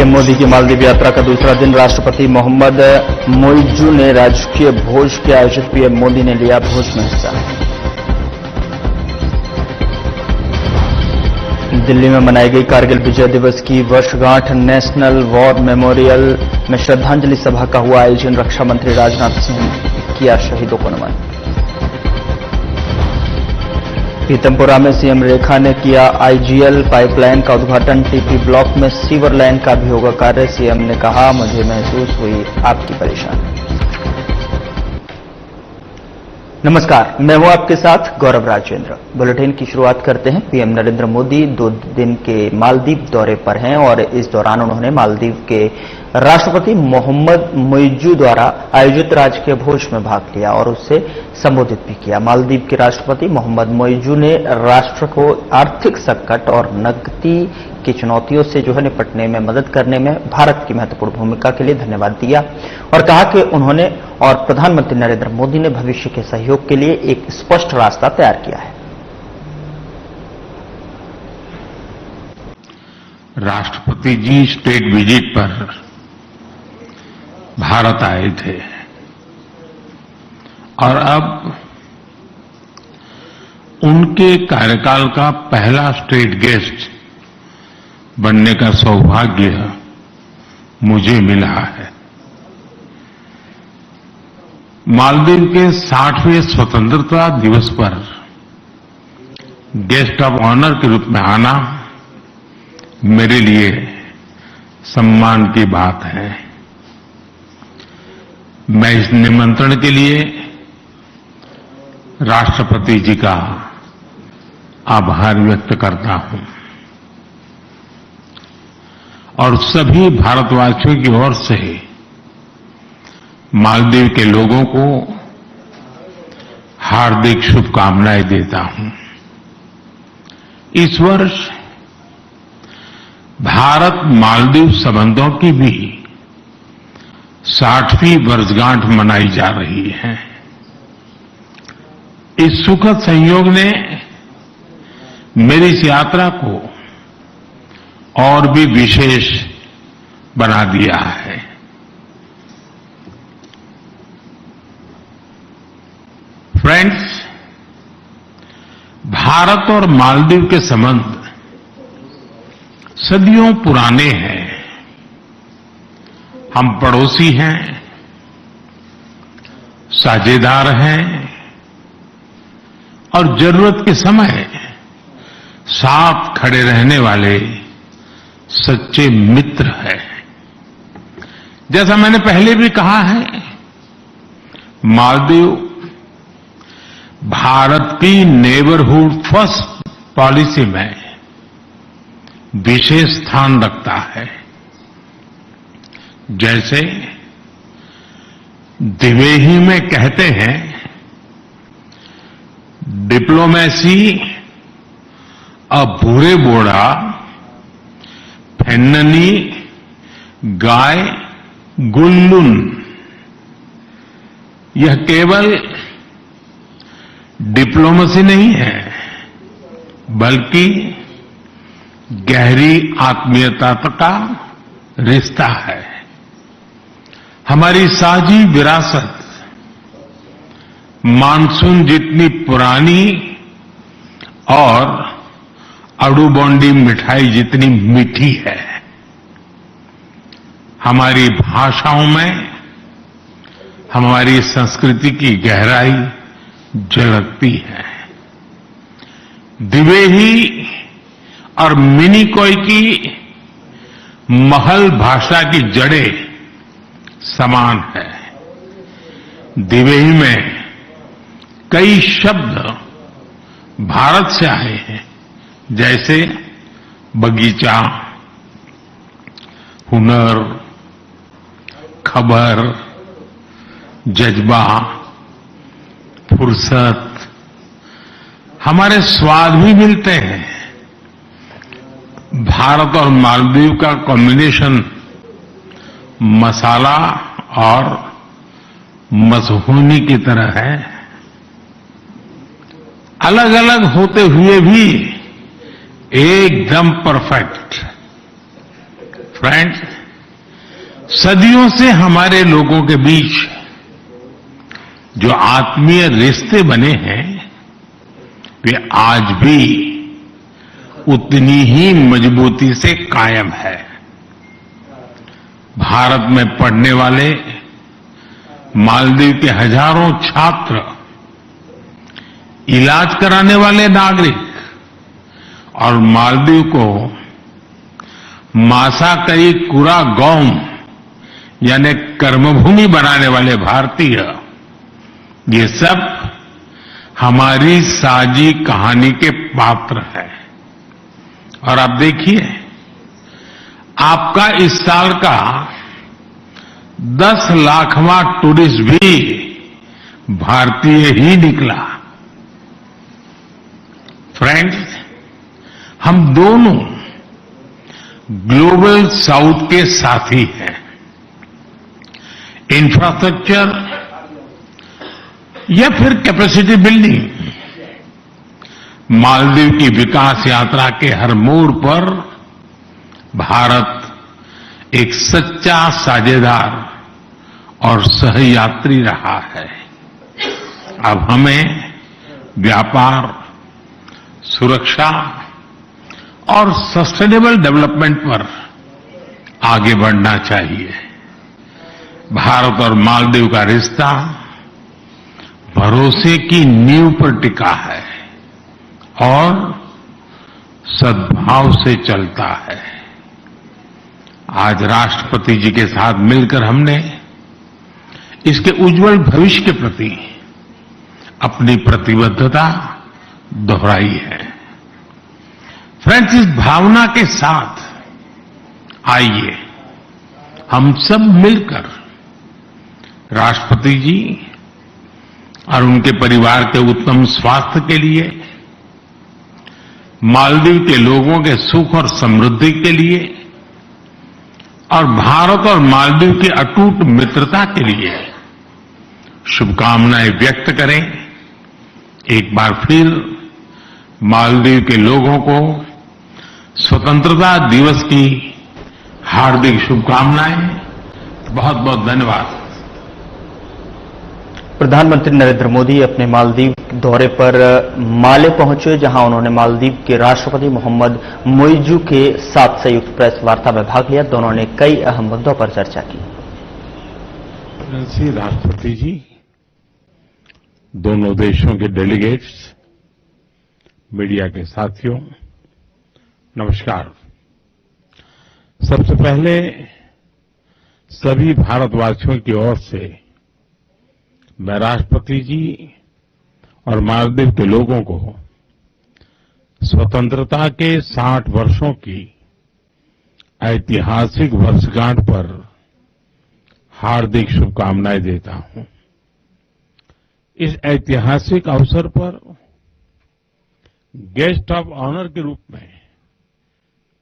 PM Modi की मालदीव यात्रा का दूसरा दिन राष्ट्रपति मोहम्मद मोइज्जू ने राजकीय भोज के आयोजित पीएम मोदी ने लिया भोज में हिस्सा। दिल्ली में मनाई गई कारगिल विजय दिवस की वर्षगांठ नेशनल वॉर मेमोरियल में श्रद्धांजलि सभा का हुआ आयोजन। रक्षा मंत्री राजनाथ सिंह ने किया शहीदों को नमन। पीतमपुरा में सीएम रेखा ने किया आईजीएल पाइपलाइन का उद्घाटन। टीपी ब्लॉक में सीवर लाइन का भी होगा कार्य। सीएम ने कहा, मुझे महसूस हुई आपकी परेशानी। नमस्कार, मैं हूं आपके साथ गौरव राजेंद्र। बुलेटिन की शुरुआत करते हैं। पीएम नरेंद्र मोदी 2 दिन के मालदीव दौरे पर हैं और इस दौरान उन्होंने मालदीव के राष्ट्रपति मोहम्मद मोइज्जू द्वारा आयोजित राजकीय भोज में भाग लिया और उससे संबोधित भी किया। मालदीव के राष्ट्रपति मोहम्मद मोइज्जू ने राष्ट्र को आर्थिक संकट और नकदी की चुनौतियों से निपटने में मदद करने में भारत की महत्वपूर्ण भूमिका के लिए धन्यवाद दिया और कहा कि उन्होंने और प्रधानमंत्री नरेंद्र मोदी ने भविष्य के सहयोग के लिए एक स्पष्ट रास्ता तैयार किया है। राष्ट्रपति जी स्टेट विजिट पर भारत आए थे और अब उनके कार्यकाल का पहला स्टेट गेस्ट बनने का सौभाग्य मुझे मिला है। मालदीव के 60वें स्वतंत्रता दिवस पर गेस्ट ऑफ ऑनर के रूप में आना मेरे लिए सम्मान की बात है। मैं इस निमंत्रण के लिए राष्ट्रपति जी का आभार व्यक्त करता हूं और सभी भारतवासियों की ओर से मालदीव के लोगों को हार्दिक शुभकामनाएं देता हूं। इस वर्ष भारत मालदीव संबंधों की भी 60वीं वर्षगांठ मनाई जा रही है। इस सुखद संयोग ने मेरी इस यात्रा को और भी विशेष बना दिया है। फ्रेंड्स, भारत और मालदीव के संबंध सदियों पुराने हैं। हम पड़ोसी हैं, साझेदार हैं और जरूरत के समय साथ खड़े रहने वाले सच्चे मित्र हैं। जैसा मैंने पहले भी कहा है, मालदीव भारत की नेबरहुड फर्स्ट पॉलिसी में विशेष स्थान रखता है। जैसे दिवेही में कहते हैं, डिप्लोमेसी अ भूरे बोड़ा फेन्ननी गाय गुल्लुन। यह केवल डिप्लोमेसी नहीं है, बल्कि गहरी आत्मीयता का रिश्ता है। हमारी साझी विरासत मानसून जितनी पुरानी और अड़ूबोंडी मिठाई जितनी मीठी है। हमारी भाषाओं में हमारी संस्कृति की गहराई झलकती है। दिवेही और मिनिकॉय की महल भाषा की जड़ें समान है। दिवेही में कई शब्द भारत से आए हैं, जैसे बगीचा, हुनर, खबर, जज्बा, फुर्सत। हमारे स्वाद भी मिलते हैं। भारत और मालदीव का कॉम्बिनेशन मसाला और मसहूनी की तरह है। अलग अलग होते हुए भी एकदम परफेक्ट। फ्रेंड्स, सदियों से हमारे लोगों के बीच जो आत्मीय रिश्ते बने हैं वे आज भी उतनी ही मजबूती से कायम है। भारत में पढ़ने वाले मालदीव के हजारों छात्र, इलाज कराने वाले नागरिक और मालदीव को मासाकई कुरागोम यानी कर्मभूमि बनाने वाले भारतीय, ये सब हमारी साझी कहानी के पात्र हैं। और आप देखिए, आपका इस साल का 10 लाखवां टूरिस्ट भी भारतीय ही निकला। फ्रेंड्स, हम दोनों ग्लोबल साउथ के साथी हैं। इंफ्रास्ट्रक्चर या फिर कैपेसिटी बिल्डिंग, मालदीव की विकास यात्रा के हर मोड़ पर भारत एक सच्चा साझेदार और सहयात्री रहा है। अब हमें व्यापार, सुरक्षा और सस्टेनेबल डेवलपमेंट पर आगे बढ़ना चाहिए। भारत और मालदीव का रिश्ता भरोसे की नींव पर टिका है और सद्भाव से चलता है। आज राष्ट्रपति जी के साथ मिलकर हमने इसके उज्जवल भविष्य के प्रति अपनी प्रतिबद्धता दोहराई है। फ्रेंड्स, इस भावना के साथ आइए हम सब मिलकर राष्ट्रपति जी और उनके परिवार के उत्तम स्वास्थ्य के लिए, मालदीव के लोगों के सुख और समृद्धि के लिए और भारत और मालदीव की अटूट मित्रता के लिए शुभकामनाएं व्यक्त करें। एक बार फिर मालदीव के लोगों को स्वतंत्रता दिवस की हार्दिक शुभकामनाएं। बहुत बहुत धन्यवाद। प्रधानमंत्री नरेंद्र मोदी अपने मालदीव दौरे पर माले पहुंचे, जहां उन्होंने मालदीव के राष्ट्रपति मोहम्मद मोइजू के साथ संयुक्त प्रेस वार्ता में भाग लिया। दोनों ने कई अहम मुद्दों पर चर्चा की। राष्ट्रपति जी, दोनों देशों के डेलीगेट्स, मीडिया के साथियों, नमस्कार। सबसे पहले सभी भारतवासियों की ओर से मैं राष्ट्रपति जी और मालदीव के लोगों को स्वतंत्रता के 60 वर्षों की ऐतिहासिक वर्षगांठ पर हार्दिक शुभकामनाएं देता हूं। इस ऐतिहासिक अवसर पर गेस्ट ऑफ ऑनर के रूप में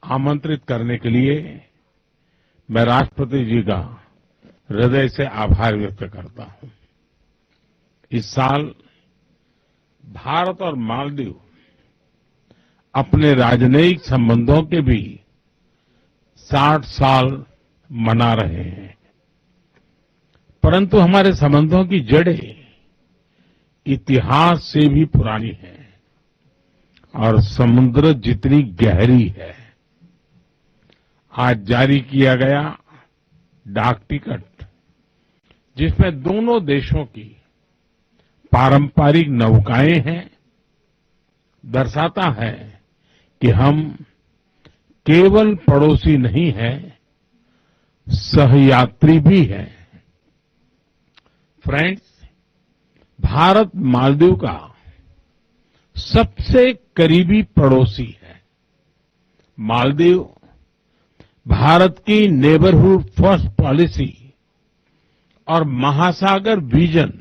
आमंत्रित करने के लिए मैं राष्ट्रपति जी का हृदय से आभार व्यक्त करता हूं। इस साल भारत और मालदीव अपने राजनयिक संबंधों के भी 60 साल मना रहे हैं, परंतु हमारे संबंधों की जड़ें इतिहास से भी पुरानी है और समुद्र जितनी गहरी है। आज जारी किया गया डाक टिकट, जिसमें दोनों देशों की पारंपरिक नौकाएं हैं, दर्शाता है कि हम केवल पड़ोसी नहीं हैं, सहयात्री भी हैं। फ्रेंड्स, भारत मालदीव का सबसे करीबी पड़ोसी है। मालदीव भारत की नेबरहुड फर्स्ट पॉलिसी और महासागर विजन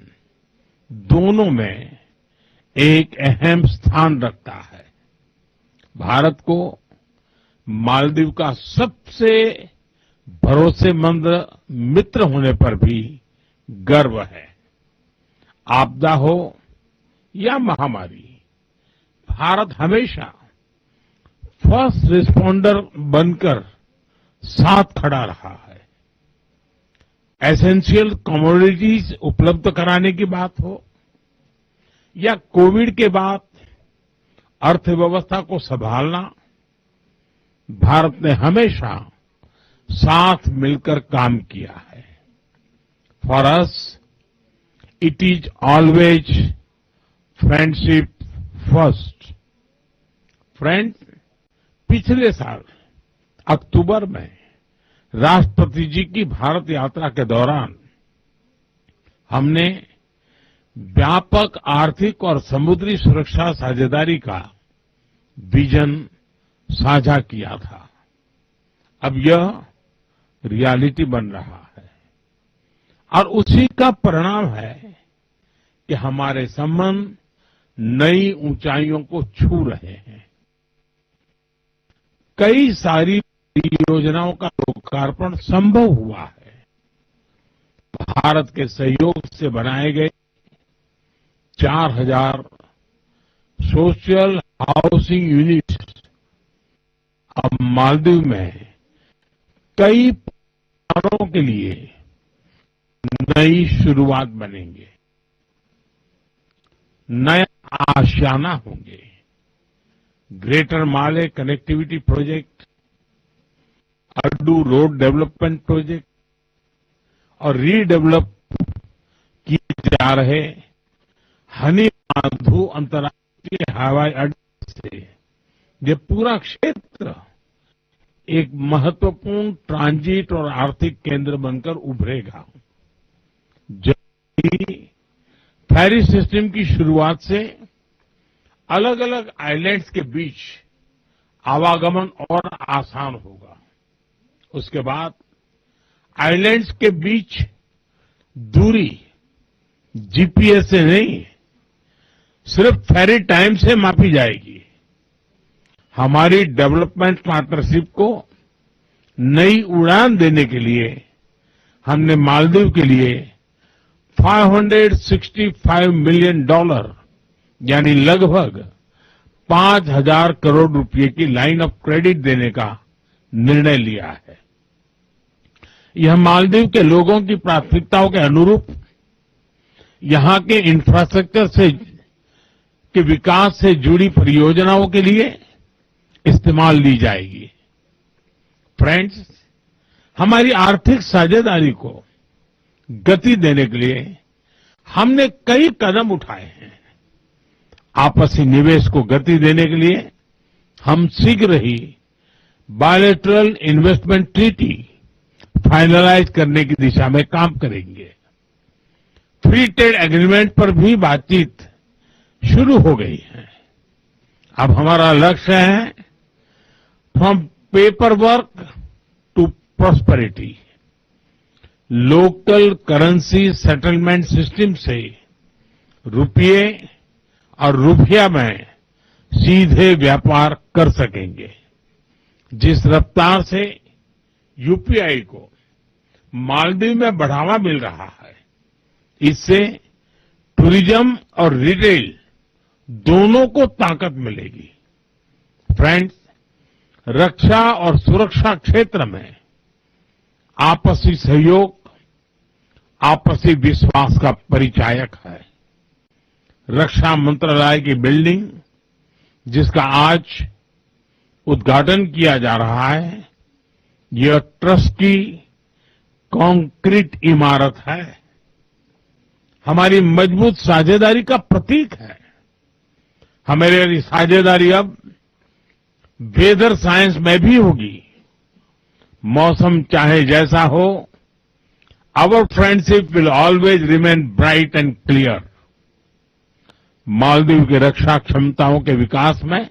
दोनों में एक अहम स्थान रखता है। भारत को मालदीव का सबसे भरोसेमंद मित्र होने पर भी गर्व है। आपदा हो या महामारी, भारत हमेशा फर्स्ट रिस्पॉन्डर बनकर साथ खड़ा रहा है। एसेंशियल कमोडिटीज उपलब्ध कराने की बात हो या कोविड के बाद अर्थव्यवस्था को संभालना, भारत ने हमेशा साथ मिलकर काम किया है। For us it is always friendship first. Friends, पिछले साल अक्टूबर में राष्ट्रपति जी की भारत यात्रा के दौरान हमने व्यापक आर्थिक और समुद्री सुरक्षा साझेदारी का विजन साझा किया था। अब यह रियलिटी बन रहा है और उसी का परिणाम है कि हमारे संबंध नई ऊंचाइयों को छू रहे हैं। कई सारी परियोजनाओं का लोकार्पण संभव हुआ है। भारत के सहयोग से बनाए गए 4000 सोशल हाउसिंग यूनिट्स अब मालदीव में कई परिवारों के लिए नई शुरुआत बनेंगे, नया आशियाना होंगे। Greater Male connectivity project, Addu road development project और रीडेवलप किए जा रहे हनी माधु अंतर्राष्ट्रीय हवाई अड्डे से ये पूरा क्षेत्र एक महत्वपूर्ण ट्रांजिट और आर्थिक केंद्र बनकर उभरेगा। जल्दी फेरी सिस्टम की शुरुआत से अलग अलग आइलैंड्स के बीच आवागमन और आसान होगा। उसके बाद आइलैंड्स के बीच दूरी जीपीएस से नहीं, सिर्फ फेरी टाइम से मापी जाएगी। हमारी डेवलपमेंट पार्टनरशिप को नई उड़ान देने के लिए हमने मालदीव के लिए $565 मिलियन यानी लगभग 5,000 करोड़ रुपए की लाइन ऑफ क्रेडिट देने का निर्णय लिया है। यह मालदीव के लोगों की प्राथमिकताओं के अनुरूप यहां के इंफ्रास्ट्रक्चर से के विकास से जुड़ी परियोजनाओं के लिए इस्तेमाल ली जाएगी। फ्रेंड्स, हमारी आर्थिक साझेदारी को गति देने के लिए हमने कई कदम उठाए हैं। आपसी निवेश को गति देने के लिए हम शीघ्र ही बायलैटरल इन्वेस्टमेंट ट्रीटी फाइनलाइज करने की दिशा में काम करेंगे। फ्री ट्रेड एग्रीमेंट पर भी बातचीत शुरू हो गई है। अब हमारा लक्ष्य है from paper work to prosperity. Local currency settlement system से रुपये और रुपया में सीधे व्यापार कर सकेंगे। जिस रफ्तार से यूपीआई को मालदीव में बढ़ावा मिल रहा है, इससे टूरिज्म और रिटेल दोनों को ताकत मिलेगी। फ्रेंड्स, रक्षा और सुरक्षा क्षेत्र में आपसी सहयोग आपसी विश्वास का परिचायक है। रक्षा मंत्रालय की बिल्डिंग, जिसका आज उद्घाटन किया जा रहा है, यह ट्रस्ट की कंक्रीट इमारत है। हमारी मजबूत साझेदारी का प्रतीक है। हमारी साझेदारी अब वेदर साइंस में भी होगी। मौसम चाहे जैसा हो, our friendship will always remain bright and clear. Maldives की रक्षा क्षमताओं के विकास में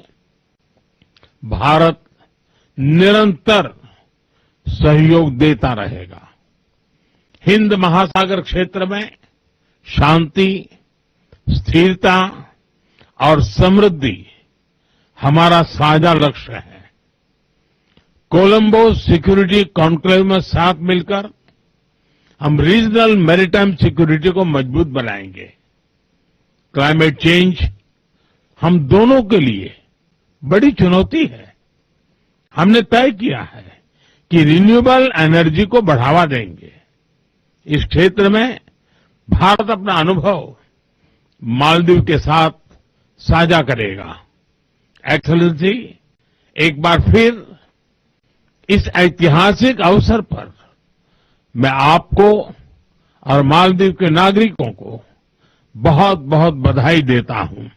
भारत निरंतर सहयोग देता रहेगा। हिंद महासागर क्षेत्र में शांति, स्थिरता और समृद्धि हमारा साझा लक्ष्य है। कोलंबो सिक्योरिटी कॉन्क्लेव में साथ मिलकर हम रीजनल मैरीटाइम सिक्योरिटी को मजबूत बनाएंगे। क्लाइमेट चेंज हम दोनों के लिए बड़ी चुनौती है। हमने तय किया है कि रिन्यूएबल एनर्जी को बढ़ावा देंगे। इस क्षेत्र में भारत अपना अनुभव मालदीव के साथ साझा करेगा। एक्सेलेंसी, एक बार फिर इस ऐतिहासिक अवसर पर मैं आपको और मालदीव के नागरिकों को बहुत बहुत बधाई देता हूं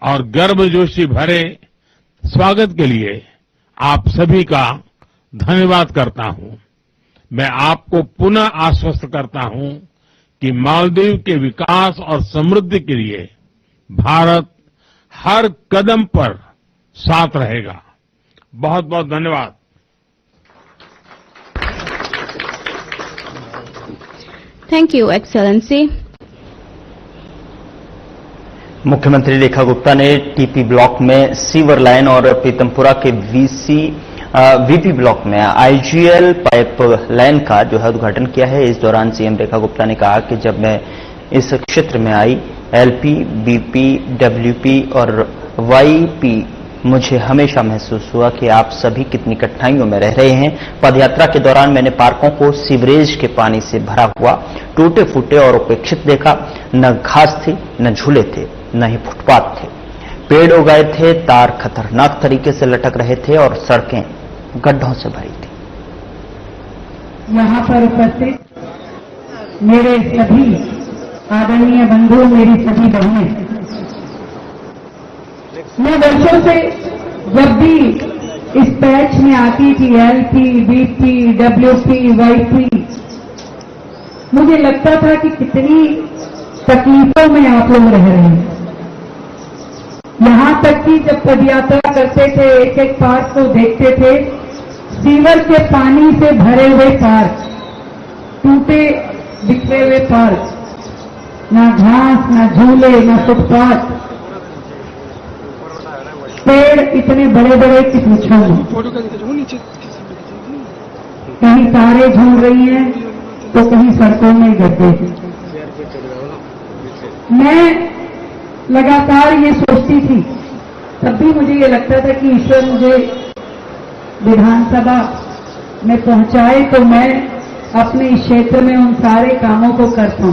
और गर्मजोशी भरे स्वागत के लिए आप सभी का धन्यवाद करता हूं। मैं आपको पुनः आश्वस्त करता हूं कि मालदीव के विकास और समृद्धि के लिए भारत हर कदम पर साथ रहेगा। बहुत बहुत धन्यवाद। Thank you, Excellency. मुख्यमंत्री रेखा गुप्ता ने टीपी ब्लॉक में सीवर लाइन और पीतमपुरा के वीपी ब्लॉक में आईजीएल पाइप लाइन का जो है उद्घाटन किया है। इस दौरान सीएम रेखा गुप्ता ने कहा कि जब मैं इस क्षेत्र में आई, एलपी, बीपी, डब्ल्यूपी और वाईपी, मुझे हमेशा महसूस हुआ कि आप सभी कितनी कठिनाइयों में रह रहे हैं। पदयात्रा के दौरान मैंने पार्कों को सीवरेज के पानी से भरा हुआ, टूटे फूटे और उपेक्षित देखा। न घास थी, न झूले थे, न ही फुटपाथ थे। पेड़ उगाए थे, तार खतरनाक तरीके से लटक रहे थे और सड़कें गड्ढों से भरी थी। यहाँ पर उपस्थित मेरे सभी आदरणीय बंधु, मेरी सभी बहनें, मैं वर्षों से जब भी इस पैच में आती थी, एलपी, बीपी, डब्ल्यूपी, वाईपी, मुझे लगता था कि कितनी तकलीफों में आप लोग रह रहे हैं। यहां तक कि जब पदयात्रा करते थे, एक एक पार्क को देखते थे, सीवर के पानी से भरे हुए पार्क, टूटे बिखरे हुए पार्क, ना घास, ना झूले, ना फुटपाथ, पेड़ इतने बड़े बड़े कि पूछो नहीं। कहीं तारें झूल रही हैं तो कहीं सड़कों में गड्ढे। मैं लगातार ये सोचती थी, तब भी मुझे ये लगता था कि ईश्वर मुझे विधानसभा में पहुंचाए तो मैं अपने इस क्षेत्र में उन सारे कामों को कर पाऊं।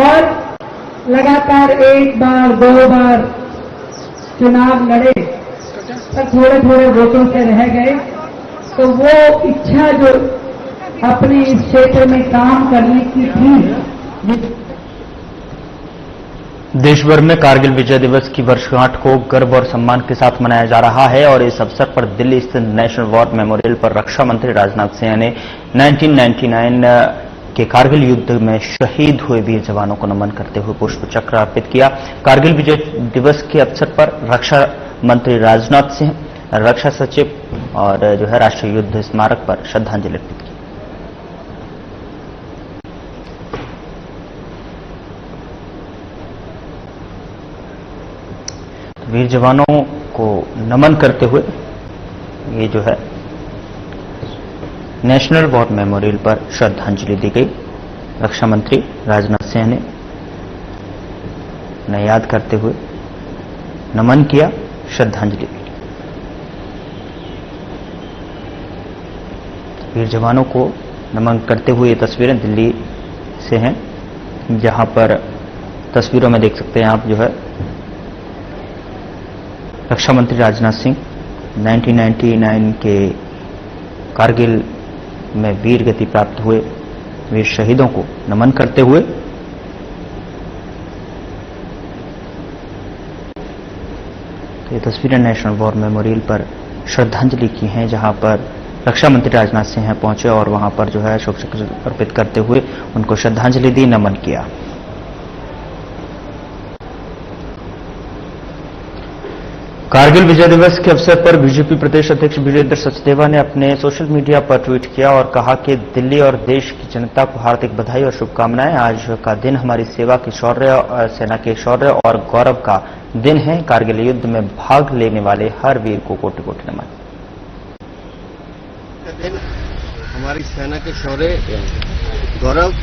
और लगातार एक बार, दो बार चुनाव लड़े, पर थोड़े थोड़े वोटों से रह गए। तो वो इच्छा जो अपने इस क्षेत्र में काम करने की थी, देश भर में कारगिल विजय दिवस की वर्षगांठ को गर्व और सम्मान के साथ मनाया जा रहा है और इस अवसर पर दिल्ली स्थित नेशनल वॉर मेमोरियल पर रक्षा मंत्री राजनाथ सिंह ने 1999 के कारगिल युद्ध में शहीद हुए वीर जवानों को नमन करते हुए पुष्प चक्र अर्पित किया। कारगिल विजय दिवस के अवसर पर रक्षा मंत्री राजनाथ सिंह, रक्षा सचिव और जो है राष्ट्रीय युद्ध स्मारक पर श्रद्धांजलि अर्पित की। वीर जवानों को नमन करते हुए ये जो है नेशनल वॉर मेमोरियल पर श्रद्धांजलि दी गई। रक्षा मंत्री राजनाथ सिंह ने उन्हें याद करते हुए नमन किया, श्रद्धांजलि दी। वीर जवानों को नमन करते हुए ये तस्वीरें दिल्ली से हैं, जहां पर तस्वीरों में देख सकते हैं आप जो है रक्षा मंत्री राजनाथ सिंह 1999 के कारगिल में वीर गति प्राप्त हुए वीर शहीदों को नमन करते हुए तो ये तस्वीरें नेशनल वॉर मेमोरियल पर श्रद्धांजलि की हैं, जहां पर रक्षा मंत्री राजनाथ सिंह पहुंचे और वहां पर जो है अशोक चक्र अर्पित करते हुए उनको श्रद्धांजलि दी, नमन किया। कारगिल विजय दिवस के अवसर पर बीजेपी प्रदेश अध्यक्ष वीरेंद्र सचदेवा ने अपने सोशल मीडिया पर ट्वीट किया और कहा कि दिल्ली और देश की जनता को हार्दिक बधाई और शुभकामनाएं। आज का दिन हमारी सेवा की शौर्य, सेना के शौर्य और गौरव का दिन है। कारगिल युद्ध में भाग लेने वाले हर वीर को कोटि कोटि नमन। दिन हमारी सेना के शौर्य, गौरव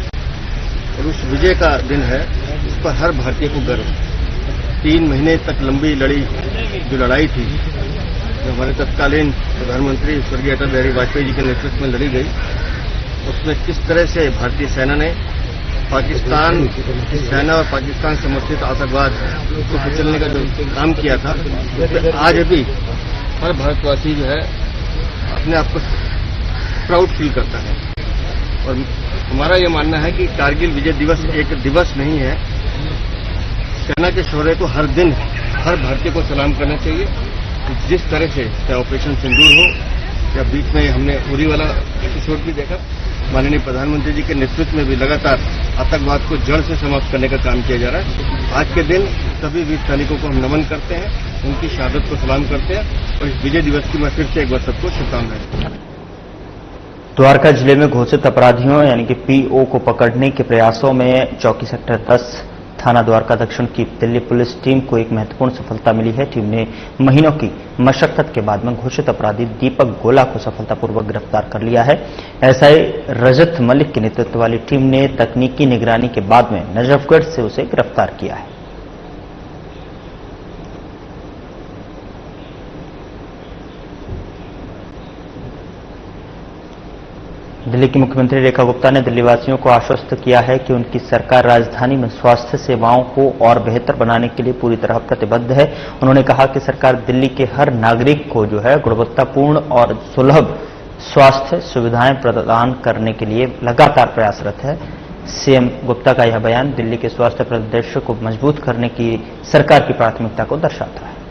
और उस विजय का दिन है, इस पर हर भारतीय को गर्व। 3 महीने तक लंबी लड़ी जो लड़ाई थी, जो हमारे तत्कालीन प्रधानमंत्री स्वर्गीय अटल बिहारी वाजपेयी जी के नेतृत्व में लड़ी गई, उसमें किस तरह से भारतीय सेना ने पाकिस्तान सेना और पाकिस्तान समर्थित आतंकवाद को कुचलने का जो काम किया था, उसमें आज भी हर भारतवासी जो है अपने आप को प्राउड फील करता है। और हमारा ये मानना है कि कारगिल विजय दिवस एक दिवस नहीं है। सेना के शौर्य को हर दिन हर भारतीय को सलाम करना चाहिए। जिस तरह से चाहे ऑपरेशन सिंदूर हो या बीच में हमने उरी वाला एपिसोड भी देखा, माननीय प्रधानमंत्री जी के नेतृत्व में भी लगातार आतंकवाद को जड़ से समाप्त करने का काम किया जा रहा है। आज के दिन सभी वीर सैनिकों को हम नमन करते हैं, उनकी शहादत को सलाम करते हैं और इस विजय दिवस की मैं फिर से एक बार सबको शुभकामनाएं। द्वारका जिले में घोषित अपराधियों यानी कि पीओ को पकड़ने के प्रयासों में चौकी सेक्टर 10 थाना द्वारका दक्षिण की दिल्ली पुलिस टीम को एक महत्वपूर्ण सफलता मिली है। टीम ने महीनों की मशक्कत के बाद में घोषित अपराधी दीपक गोला को सफलतापूर्वक गिरफ्तार कर लिया है। एसआई रजत मलिक के नेतृत्व वाली टीम ने तकनीकी निगरानी के बाद में नजफगढ़ से उसे गिरफ्तार किया है। दिल्ली की मुख्यमंत्री रेखा गुप्ता ने दिल्ली वासियों को आश्वस्त किया है कि उनकी सरकार राजधानी में स्वास्थ्य सेवाओं को और बेहतर बनाने के लिए पूरी तरह प्रतिबद्ध है। उन्होंने कहा कि सरकार दिल्ली के हर नागरिक को जो है गुणवत्तापूर्ण और सुलभ स्वास्थ्य सुविधाएं प्रदान करने के लिए लगातार प्रयासरत है। सीएम गुप्ता का यह बयान दिल्ली के स्वास्थ्य परिदृश्य को मजबूत करने की सरकार की प्राथमिकता को दर्शाता है।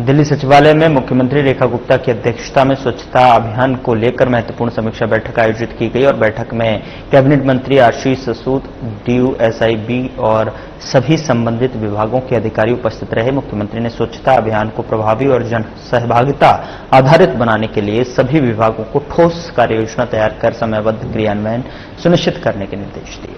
दिल्ली सचिवालय में मुख्यमंत्री रेखा गुप्ता की अध्यक्षता में स्वच्छता अभियान को लेकर महत्वपूर्ण समीक्षा बैठक आयोजित की गई और बैठक में कैबिनेट मंत्री आशीष सूद, डीयू, एसआईबी और सभी संबंधित विभागों के अधिकारी उपस्थित रहे। मुख्यमंत्री ने स्वच्छता अभियान को प्रभावी और जन सहभागिता आधारित बनाने के लिए सभी विभागों को ठोस कार्ययोजना तैयार कर समयबद्ध क्रियान्वयन सुनिश्चित करने के निर्देश दिए।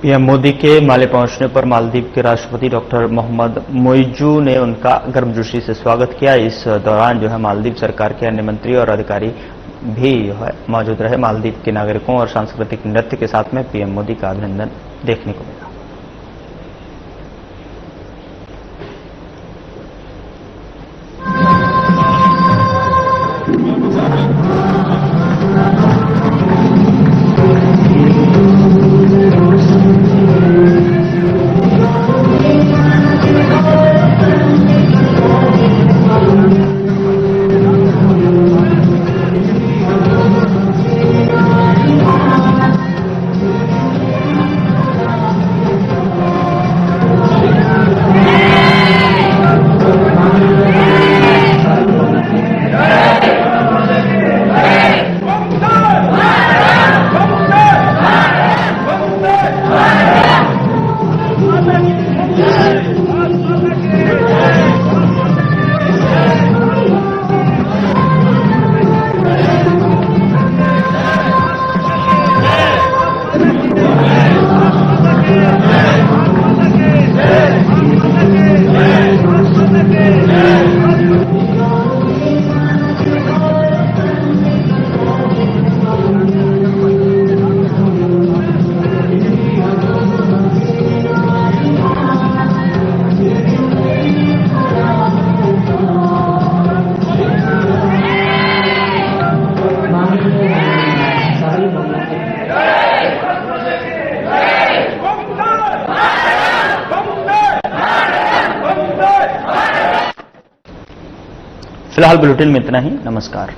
पीएम मोदी के माले पहुंचने पर मालदीव के राष्ट्रपति डॉक्टर मोहम्मद मोइजू ने उनका गर्मजोशी से स्वागत किया। इस दौरान जो है मालदीव सरकार के अन्य मंत्री और अधिकारी भी मौजूद रहे। मालदीव के नागरिकों और सांस्कृतिक नृत्य के साथ में पीएम मोदी का अभिनंदन देखने को मिला। फिलहाल बुलेटिन में इतना ही। नमस्कार।